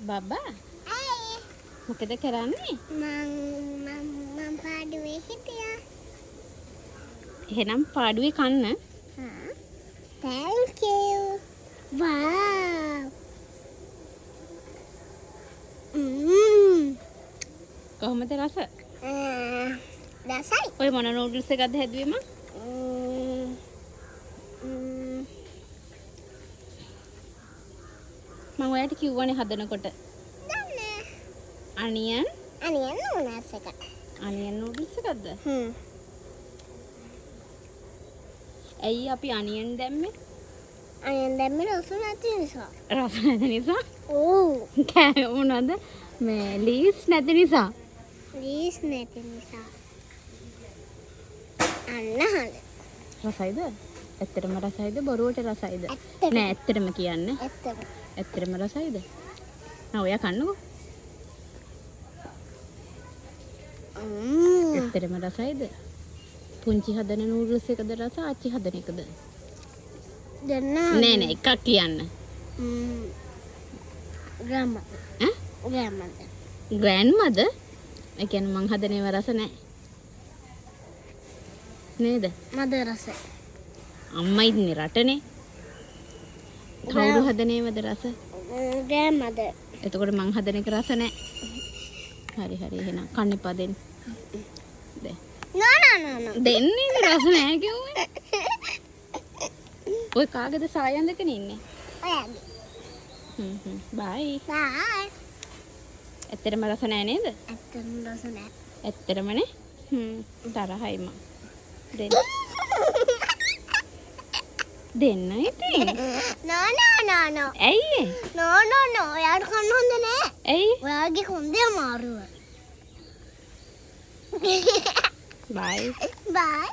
බබා ඇයි මොකද කරන්නේ? මම පාඩුවේ හිටියා. එහෙනම් පාඩුවේ කන්න. Thank you. Wow. කොහොමද රස? Dasai. ඔය මොන නූඩල්ස් එකක්ද හැදුවේ මං? මම ඔයාලට කිව්වනේ හදනකොට. Dana. අනියන් Anian nunas එක. අනියන් නූඩල්ස් එකක්ද? ඇයි අපි අනියන් දැම්මේ? Anian දැම්මේ රස නැති නිසා. රස නැති නිසා? ඔව්. කෑ මොනවද? මේ ලීස් නැති නිසා. ලීස් නැති නිසා. අන්න හරි. රසයිද? ඇත්තටම රසයිද බොරුවට රසයිද? ඇත්තටම. නෑ ඇත්තටම කියන්න. ඇත්තම. ඇත්තටම රසයිද? නෑ ඔයා කන්නකෝ. ඇත්තටම රසයිද? පුංචි හදන නූඩල්ස් එකද රස ආච්චි හදන එකද? දෙන්න. නෑ නෑ එකක් කියන්න. ග්‍රෑන්ඩ්. ඈ? ග්‍රෑන්ඩ්. ග්‍රෑන්ඩ්මද? ඒ කියන්නේ මං හදන ඒවා රස නෑ. නේද? මද රස. අම්මා ඉන්නේ රටනේ. කවුරු හදන ඒවද රස? ග්‍රෑන්ඩ්. එතකොට මං හදන එක රස නෑ. හරි හරි එහෙනම් කන්න එපා දෙන්න. දෙන්න. No. දෙන්නේ රස නෑ කිව්වේ. ඔය කාගේද සායන්දකනේ ඉන්නේ? ඔයාගේ. බයි. බයි. ඇත්තටම රස නෑ නේද? ඇත්තම රස නෑ. ඇත්තටමනේ. තරහයි මං. දෙන්න. දෙන්න ඉතින්. No. ඇයි? No. ඔයාට කන්න හොඳ නෑ. ඇයි? ඔයාගේ කොන්දේ අමාරුව. බයි. Bye.